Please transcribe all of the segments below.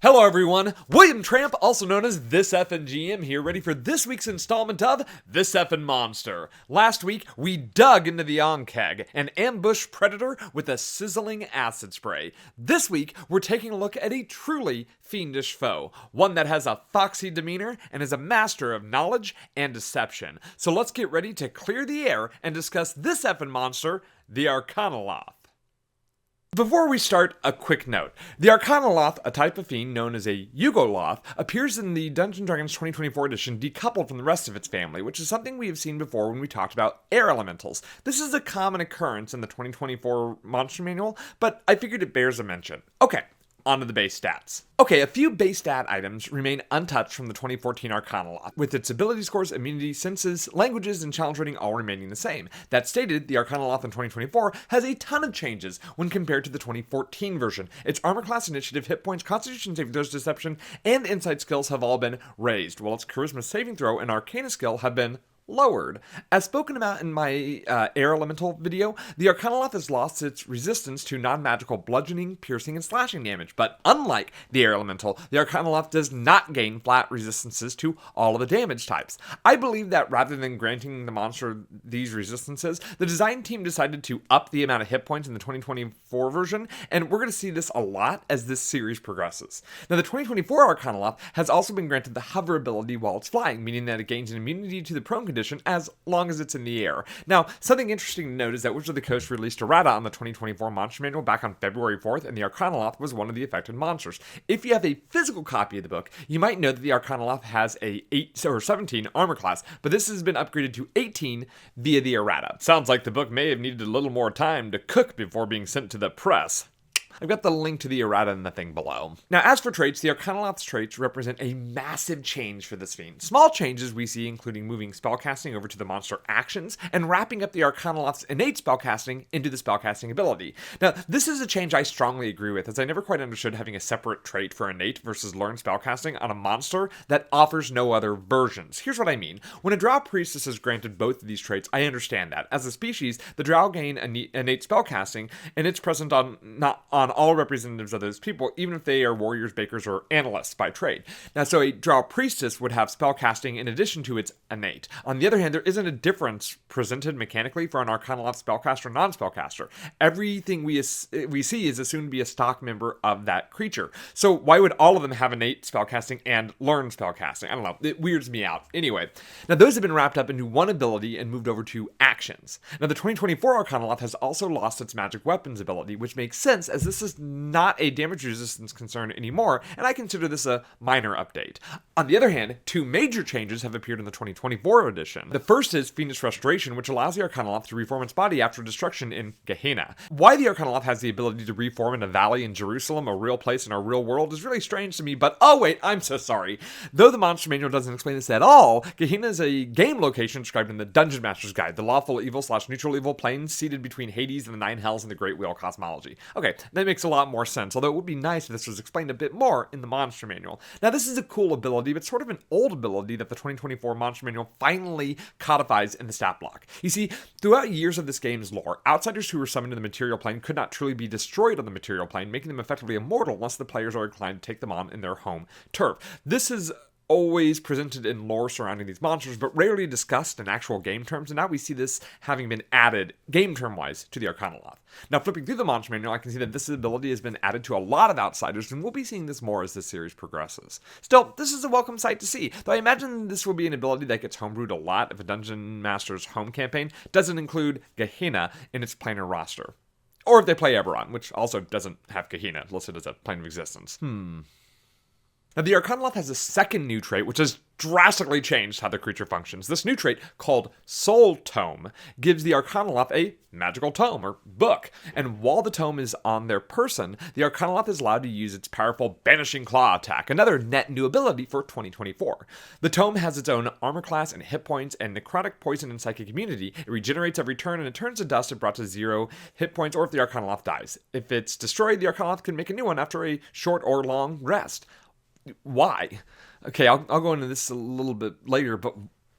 Hello everyone, William Tramp, also known as This Effin GM here, ready for this week's installment of This Effin Monster. Last week, we dug into the Ankheg, an ambush predator with a sizzling acid spray. This week, we're taking a look at a truly fiendish foe, one that has a foxy demeanor and is a master of knowledge and deception. So let's get ready to clear the air and discuss this effin' monster, the Arcanaloth. Before we start, a quick note. The Arcanaloth, a type of fiend known as a Yugoloth, appears in the Dungeons & Dragons 2024 edition decoupled from the rest of its family, which is something we have seen before when we talked about air elementals. This is a common occurrence in the 2024 Monster Manual, but I figured it bears a mention. Okay. On to the base stats. Okay, a few base stat items remain untouched from the 2014 Arcanaloth, with its ability scores, immunity, senses, languages, and challenge rating all remaining the same. That stated, the Arcanaloth in 2024 has a ton of changes when compared to the 2014 version. Its armor class, initiative, hit points, constitution saving throws, deception, and insight skills have all been raised, while its charisma saving throw and arcana skill have been lowered. As spoken about in my air elemental video, the Arcanaloth has lost its resistance to non-magical bludgeoning, piercing, and slashing damage, but unlike the air elemental, the Arcanaloth does not gain flat resistances to all of the damage types. I believe that rather than granting the monster these resistances, the design team decided to up the amount of hit points in the 2024 version, and we're going to see this a lot as this series progresses. Now, the 2024 Arcanaloth has also been granted the hover ability while it's flying, meaning that it gains an immunity to the prone condition as long as it's in the air. Now, something interesting to note is that Wizards of the Coast released errata on the 2024 Monster Manual back on February 4th, and the Arcanaloth was one of the affected monsters. If you have a physical copy of the book, you might know that the Arcanaloth has a 17 armor class, but this has been upgraded to 18 via the errata. Sounds like the book may have needed a little more time to cook before being sent to the press. I've got the link to the errata in the thing below. Now, as for traits, the Arcanaloth's traits represent a massive change for this fiend. Small changes we see including moving spellcasting over to the monster actions and wrapping up the Arcanaloth's innate spellcasting into the spellcasting ability. Now, this is a change I strongly agree with, as I never quite understood having a separate trait for innate versus learned spellcasting on a monster that offers no other versions. Here's what I mean. When a Drow priestess is granted both of these traits, I understand that. As a species, the Drow gain innate spellcasting, and it's present on all representatives of those people, even if they are warriors, bakers, or analysts by trade. Now, so a Drow priestess would have spellcasting in addition to its innate. On the other hand, there isn't a difference presented mechanically for an Arcanaloth spellcaster or non-spellcaster. Everything we see is assumed to be a stock member of that creature. So why would all of them have innate spellcasting and learn spellcasting? I don't know. It weirds me out. Anyway, now those have been wrapped up into one ability and moved over to actions. Now, the 2024 Arcanaloth has also lost its magic weapons ability, which makes sense as this is not a damage resistance concern anymore, and I consider this a minor update. On the other hand, two major changes have appeared in the 2024 edition. The first is Fiendish Restoration, which allows the Arcanaloth to reform its body after destruction in Gehenna. Why the Arcanaloth has the ability to reform in a valley in Jerusalem, a real place in our real world, is really strange to me, but oh wait, I'm so sorry. Though the Monster Manual doesn't explain this at all, Gehenna is a game location described in the Dungeon Master's Guide, the lawful evil/neutral evil plane seated between Hades and the Nine Hells in the Great Wheel cosmology. Okay, that makes a lot more sense, although it would be nice if this was explained a bit more in the Monster Manual. Now, this is a cool ability, but sort of an old ability that the 2024 Monster Manual finally codifies in the stat block. You see, throughout years of this game's lore, outsiders who were summoned to the material plane could not truly be destroyed on the material plane, making them effectively immortal unless the players are inclined to take them on in their home turf. This is always presented in lore surrounding these monsters, but rarely discussed in actual game terms, and now we see this having been added game term-wise to the Arcanaloth. Now, flipping through the Monster Manual, I can see that this ability has been added to a lot of outsiders, and we'll be seeing this more as this series progresses. Still, this is a welcome sight to see, though I imagine this will be an ability that gets homebrewed a lot if a Dungeon Master's home campaign doesn't include Gehenna in its planar roster. Or if they play Eberron, which also doesn't have Gehenna listed as a plane of existence. Now, the Arcanaloth has a second new trait, which has drastically changed how the creature functions. This new trait, called Soul Tome, gives the Arcanaloth a magical tome, or book. And while the tome is on their person, the Arcanaloth is allowed to use its powerful Banishing Claw attack, another net new ability for 2024. The tome has its own armor class and hit points, and necrotic, poison, and psychic immunity. It regenerates every turn, and it turns to dust if brought to 0 hit points, or if the Arcanaloth dies. If it's destroyed, the Arcanaloth can make a new one after a short or long rest. Why? Okay, I'll go into this a little bit later, but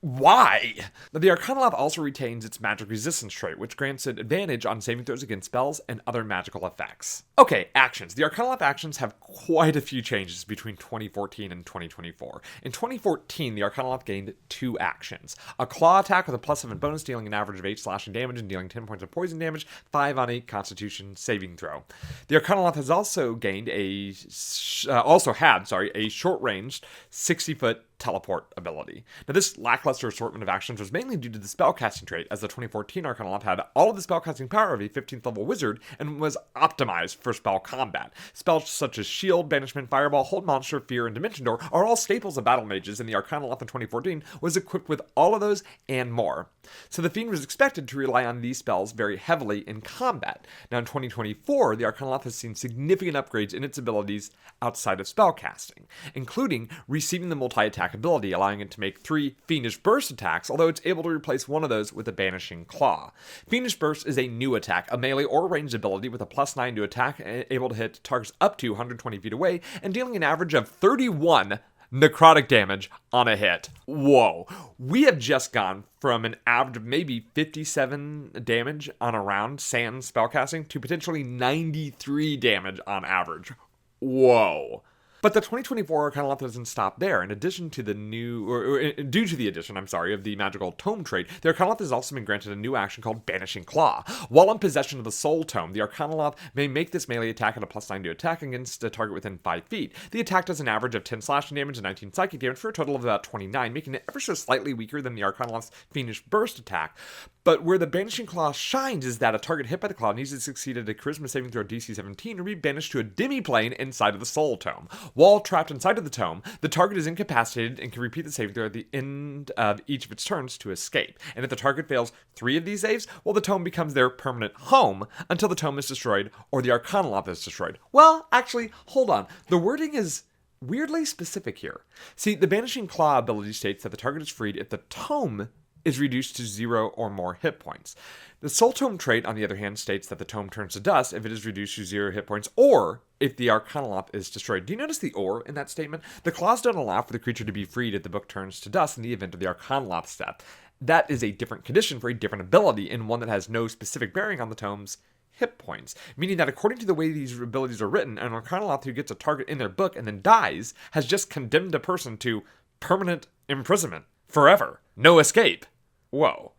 Why? The Arcanaloth also retains its magic resistance trait, which grants it advantage on saving throws against spells and other magical effects. Okay, actions. The Arcanaloth actions have quite a few changes between 2014 and 2024. In 2014, the Arcanaloth gained 2 actions. A claw attack with a +7 bonus, dealing an average of 8 slashing damage and dealing 10 points of poison damage, 5 on a Constitution saving throw. The Arcanaloth has also gained a short-ranged 60-foot teleport ability. Now, this lackluster assortment of actions was mainly due to the spellcasting trait, as the 2014 Arcanaloth had all of the spellcasting power of a 15th level wizard and was optimized for spell combat. Spells such as Shield, Banishment, Fireball, Hold Monster, Fear, and Dimension Door are all staples of battle mages, and the Arcanaloth in 2014 was equipped with all of those and more. So the Fiend was expected to rely on these spells very heavily in combat. Now, in 2024, the Arcanaloth has seen significant upgrades in its abilities outside of spellcasting, including receiving the multi-attack ability, allowing it to make 3 Fiendish Burst attacks, although it's able to replace one of those with a Banishing Claw. Fiendish Burst is a new attack, a melee or ranged ability with a +9 to attack, able to hit targets up to 120 feet away, and dealing an average of 31 necrotic damage on a hit. Whoa. We have just gone from an average of maybe 57 damage on a round, sans spellcasting, to potentially 93 damage on average. Whoa. But the 2024 Arcanaloth doesn't stop there. In addition to the due to the addition, of the magical tome trait, the Arcanaloth has also been granted a new action called Banishing Claw. While in possession of the Soul Tome, the Arcanaloth may make this melee attack at a +9 to attack against a target within 5 feet. The attack does an average of 10 slashing damage and 19 psychic damage for a total of about 29, making it ever so slightly weaker than the Arcanaloth's Fiendish Burst attack. But where the Banishing Claw shines is that a target hit by the claw needs to succeed at a charisma saving throw DC 17 or be banished to a demi-plane inside of the Soul Tome. While trapped inside of the tome, the target is incapacitated and can repeat the saving throw at the end of each of its turns to escape. And if the target fails 3 of these saves, well, the tome becomes their permanent home until the tome is destroyed or the Arcanaloth is destroyed. Well, actually, hold on. The wording is weirdly specific here. See, the Banishing Claw ability states that the target is freed if the tome is reduced to 0 or more hit points. The Soul Tome trait, on the other hand, states that the tome turns to dust if it is reduced to 0 hit points, or if the Arcanaloth is destroyed. Do you notice the "or" in that statement? The clause don't allow for the creature to be freed if the book turns to dust in the event of the Arcanaloth's death. That is a different condition for a different ability, and one that has no specific bearing on the tome's hit points, meaning that according to the way these abilities are written, an Arcanaloth who gets a target in their book and then dies has just condemned a person to permanent imprisonment. Forever. No escape. Whoa.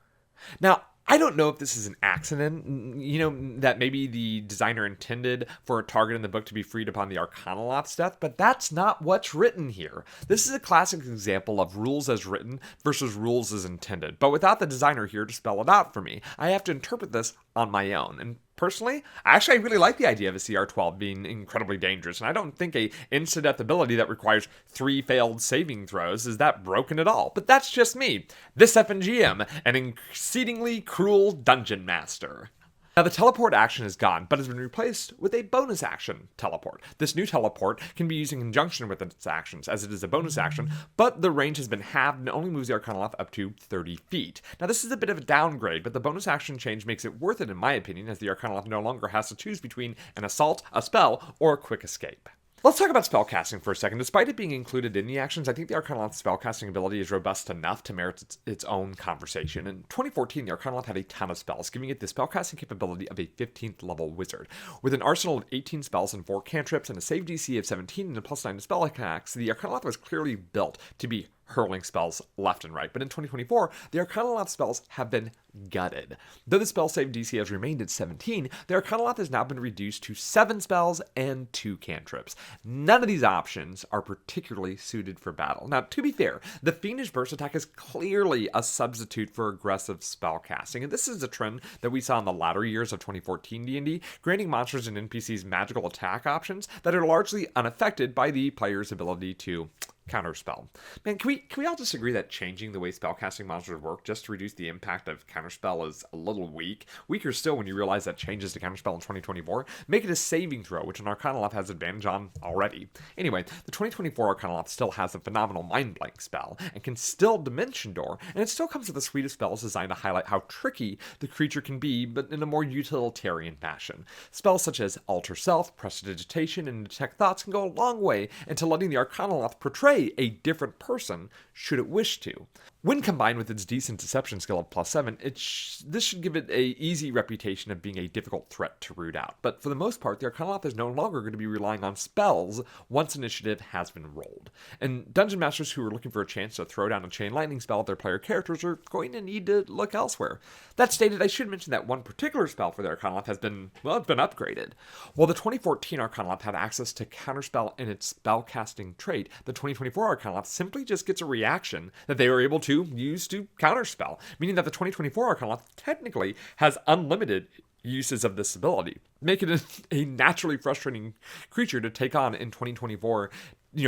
Now, I don't know if this is an accident, that maybe the designer intended for a target in the book to be freed upon the Arcanaloth's death, but that's not what's written here. This is a classic example of rules as written versus rules as intended, but without the designer here to spell it out for me, I have to interpret this on my own. And personally, I really like the idea of a CR12 being incredibly dangerous, and I don't think a insta-death ability that requires 3 failed saving throws is that broken at all. But that's just me, This Effin GM, an exceedingly cruel dungeon master. Now, the teleport action is gone, but has been replaced with a bonus action teleport. This new teleport can be used in conjunction with its actions, as it is a bonus action, but the range has been halved and only moves the Arcanaloth up to 30 feet. Now, this is a bit of a downgrade, but the bonus action change makes it worth it in my opinion, as the Arcanaloth no longer has to choose between an assault, a spell, or a quick escape. Let's talk about spellcasting for a second. Despite it being included in the actions, I think the Arcanaloth's spellcasting ability is robust enough to merit its own conversation. In 2014, the Arcanaloth had a ton of spells, giving it the spellcasting capability of a 15th level wizard. With an arsenal of 18 spells and 4 cantrips and a save DC of 17 and a +9 to spell attacks, the Arcanaloth was clearly built to be hurling spells left and right. But in 2024, the Arcanaloth spells have been gutted. Though the spell save DC has remained at 17, the Arcanaloth has now been reduced to 7 spells and 2 cantrips. None of these options are particularly suited for battle. Now, to be fair, the Fiendish Burst attack is clearly a substitute for aggressive spellcasting, and this is a trend that we saw in the latter years of 2014 D&D, granting monsters and NPCs magical attack options that are largely unaffected by the player's ability to counterspell. Man, can we all just agree that changing the way spellcasting monsters work just to reduce the impact of counterspell is a little weak? Weaker still when you realize that changes to counterspell in 2024 make it a saving throw, which an Arcanaloth has advantage on already. Anyway, the 2024 Arcanaloth still has a phenomenal Mind Blank spell, and can still Dimension Door, and it still comes with a suite of spells designed to highlight how tricky the creature can be, but in a more utilitarian fashion. Spells such as Alter Self, Prestidigitation, and Detect Thoughts can go a long way into letting the Arcanaloth portray a different person should it wish to. When combined with its decent deception skill of +7, this should give it a easy reputation of being a difficult threat to root out. But for the most part, the Arcanaloth is no longer going to be relying on spells once initiative has been rolled. And dungeon masters who are looking for a chance to throw down a chain lightning spell at their player characters are going to need to look elsewhere. That stated, I should mention that one particular spell for the Arcanaloth has been, well, it's been upgraded. While the 2014 Arcanaloth had access to counterspell in its spellcasting trait, the 2024 Arcanaloth simply just gets a reaction that they are able to use to counterspell, meaning that the 2024 Arcanaloth technically has unlimited uses of this ability, making it a naturally frustrating creature to take on in 2024,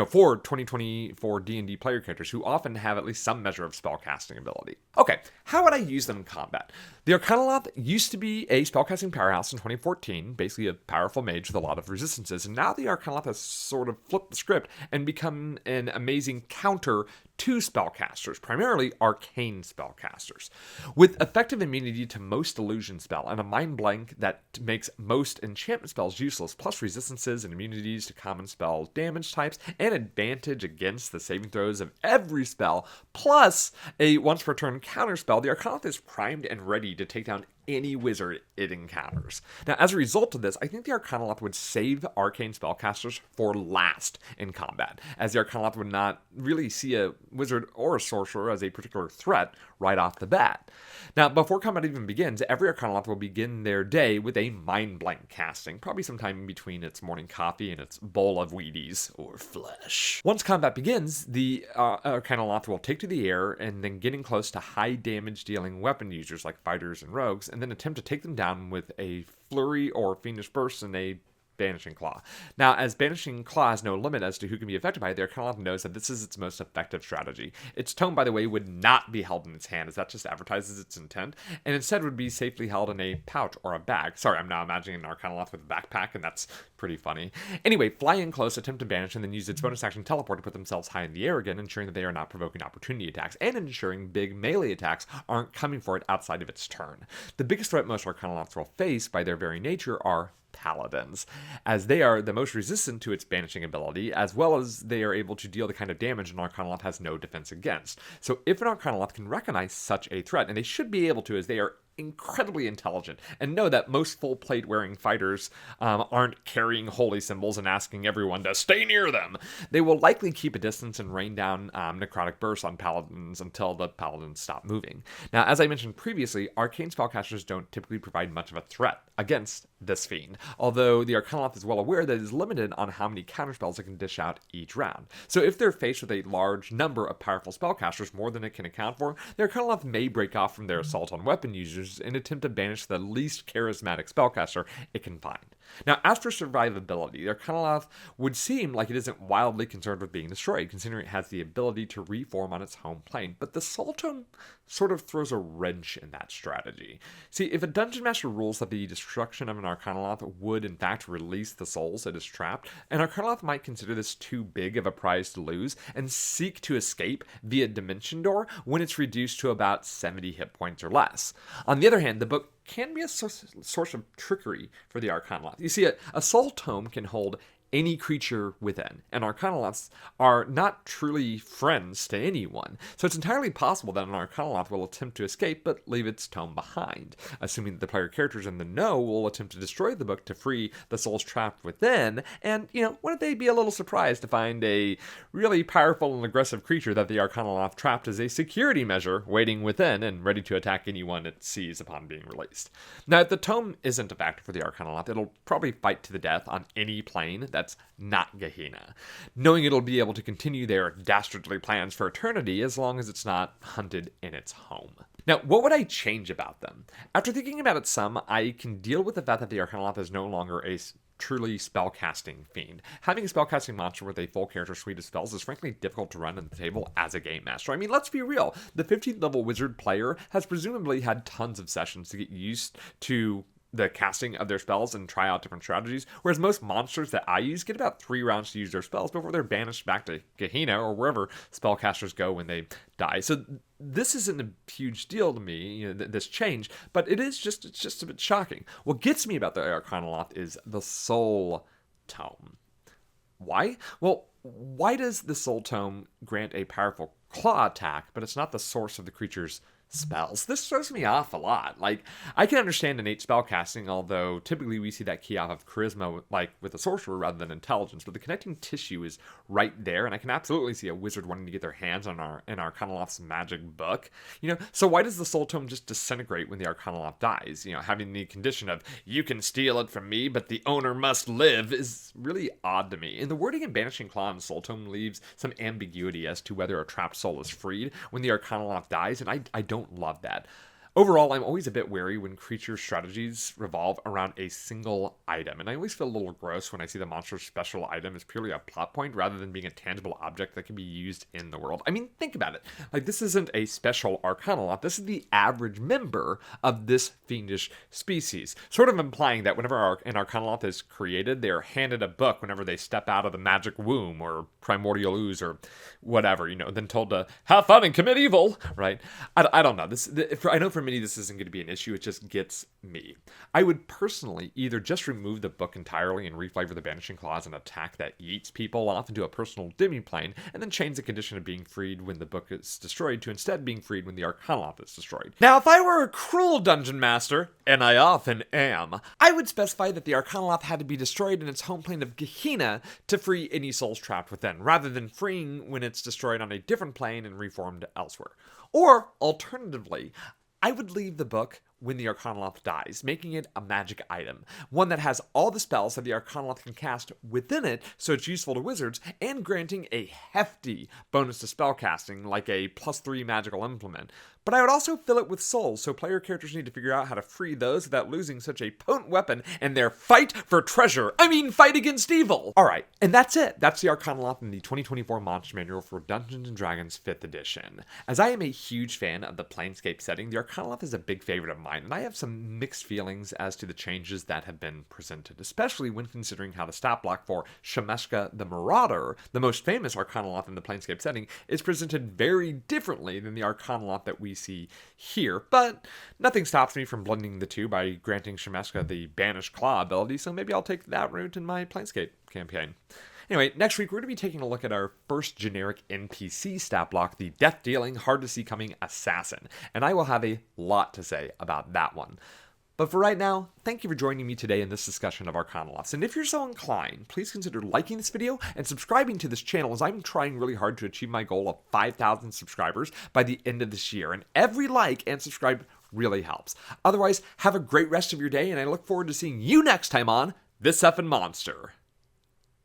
for 2024 D&D player characters who often have at least some measure of spellcasting ability. Okay, how would I use them in combat? The Arcanaloth used to be a spellcasting powerhouse in 2014, basically a powerful mage with a lot of resistances, and now the Arcanaloth has sort of flipped the script and become an amazing counter to spellcasters, primarily arcane spellcasters. With effective immunity to most illusion spell and a mind blank that makes most enchantment spells useless, plus resistances and immunities to common spell damage types, and advantage against the saving throws of every spell, plus a once per turn counter spell, the Arcanaloth is primed and ready to take down any wizard it encounters. Now, as a result of this, I think the Arcanaloth would save arcane spellcasters for last in combat, as the Arcanaloth would not really see a wizard or a sorcerer as a particular threat right off the bat. Now, before combat even begins, every Arcanaloth will begin their day with a mind blank casting, probably sometime in between its morning coffee and its bowl of Wheaties or flesh. Once combat begins, the Arcanaloth will take to the air and then getting close to high damage dealing weapon users like fighters and rogues, and then attempt to take them down with a flurry or fiendish burst and a Banishing Claw. Now, as Banishing Claw has no limit as to who can be affected by it, the Arcanaloth knows that this is its most effective strategy. Its tome, by the way, would not be held in its hand, as that just advertises its intent, and instead would be safely held in a pouch or a bag. Sorry, I'm now imagining an Arcanaloth with a backpack, and that's pretty funny. Anyway, fly in close, attempt to banish, and then use its bonus action teleport to put themselves high in the air again, ensuring that they are not provoking opportunity attacks, and ensuring big melee attacks aren't coming for it outside of its turn. The biggest threat most Arcanaloths will face, by their very nature, are paladins, as they are the most resistant to its banishing ability, as well as they are able to deal the kind of damage an Arcanaloth has no defense against. So if an Arcanaloth can recognize such a threat, and they should be able to, as they are incredibly intelligent and know that most full plate wearing fighters aren't carrying holy symbols and asking everyone to stay near them, they will likely keep a distance and rain down necrotic bursts on paladins until the paladins stop moving. Now, as I mentioned previously, arcane spellcasters don't typically provide much of a threat against this fiend, although the Arcanaloth is well aware that it is limited on how many counterspells it can dish out each round. So if they're faced with a large number of powerful spellcasters, more than it can account for, the Arcanaloth may break off from their assault on weapon users and attempt to banish the least charismatic spellcaster it can find. Now, as for survivability, the Arcanaloth would seem like it isn't wildly concerned with being destroyed, considering it has the ability to reform on its home plane, but the Soul Tome sort of throws a wrench in that strategy. See, if a Dungeon Master rules that the destruction of an Arcanaloth would in fact release the souls it is trapped, an Arcanaloth might consider this too big of a prize to lose and seek to escape via Dimension Door when it's reduced to about 70 hit points or less. On the other hand, the book can be a source of trickery for the Arcanaloth. You see, a Soul Tome can hold any creature within, and Arcanaloths are not truly friends to anyone, so it's entirely possible that an Arcanaloth will attempt to escape but leave its tome behind, assuming that the player characters in the know will attempt to destroy the book to free the souls trapped within, and, wouldn't they be a little surprised to find a really powerful and aggressive creature that the Arcanaloth trapped as a security measure waiting within and ready to attack anyone it sees upon being released? Now, if the tome isn't a factor for the Arcanaloth, it'll probably fight to the death on any plane that's not Gehenna, knowing it'll be able to continue their dastardly plans for eternity as long as it's not hunted in its home. Now, what would I change about them? After thinking about it some, I can deal with the fact that the Arcanaloth is no longer a truly spellcasting fiend. Having a spellcasting monster with a full character suite of spells is frankly difficult to run on the table as a game master. I mean, let's be real. The 15th level wizard player has presumably had tons of sessions to get used to the casting of their spells and try out different strategies, whereas most monsters that I use get about 3 rounds to use their spells before they're banished back to Gehenna or wherever spellcasters go when they die. So this isn't a huge deal to me, this change, but it's just a bit shocking. What gets me about the Arcanaloth is the Soul Tome. Why? Well, why does the Soul Tome grant a powerful claw attack, but it's not the source of the creature's spells. This throws me off a lot. Like, I can understand innate spellcasting, although typically we see that key off of charisma, like with a sorcerer rather than intelligence, but the connecting tissue is right there, and I can absolutely see a wizard wanting to get their hands on Arcanaloth's magic book. So why does the soul tome just disintegrate when the Arcanaloth dies? Having the condition of, you can steal it from me, but the owner must live, is really odd to me. And the wording in Banishing Claw and Soul Tome leaves some ambiguity as to whether a trapped soul is freed when the Arcanaloth dies, and I don't love that. Overall, I'm always a bit wary when creature strategies revolve around a single item, and I always feel a little gross when I see the monster's special item as purely a plot point rather than being a tangible object that can be used in the world. I mean, think about it. Like, this isn't a special Arcanaloth, this is the average member of this fiendish species, sort of implying that whenever an Arcanaloth is created, they're handed a book whenever they step out of the magic womb or primordial ooze or whatever, then told to have fun and commit evil, right? I don't know. I know for many this isn't going to be an issue, it just gets me. I would personally either just remove the book entirely and reflavor the Banishing Claw as an attack that yeets people off into a personal demi-plane, and then change the condition of being freed when the book is destroyed to instead being freed when the Arcanaloth is destroyed. Now, if I were a cruel dungeon master, and I often am, I would specify that the Arcanaloth had to be destroyed in its home plane of Gehenna to free any souls trapped within, rather than freeing when it's destroyed on a different plane and reformed elsewhere. Or, alternatively, I would leave the book when the Arcanaloth dies, making it a magic item, one that has all the spells that the Arcanaloth can cast within it, so it's useful to wizards, and granting a hefty bonus to spellcasting, like a +3 magical implement. But I would also fill it with souls, so player characters need to figure out how to free those without losing such a potent weapon in their fight for treasure. I mean, fight against evil! Alright, and that's it. That's the Arcanaloth in the 2024 Monster Manual for Dungeons & Dragons 5th edition. As I am a huge fan of the Planescape setting, the Arcanaloth is a big favorite of mine, and I have some mixed feelings as to the changes that have been presented, especially when considering how the stat block for Shemeshka the Marauder, the most famous Arcanaloth in the Planescape setting, is presented very differently than the Arcanaloth that we see here. But nothing stops me from blending the two by granting Shemeshka the Banish Claw ability, so maybe I'll take that route in my Planescape campaign. Anyway, next week we're going to be taking a look at our first generic NPC stat block, the death-dealing, hard-to-see-coming Assassin, and I will have a lot to say about that one. But for right now, thank you for joining me today in this discussion of Arcanaloths, and if you're so inclined, please consider liking this video and subscribing to this channel, as I'm trying really hard to achieve my goal of 5,000 subscribers by the end of this year, and every like and subscribe really helps. Otherwise, have a great rest of your day, and I look forward to seeing you next time on This Effin Monster.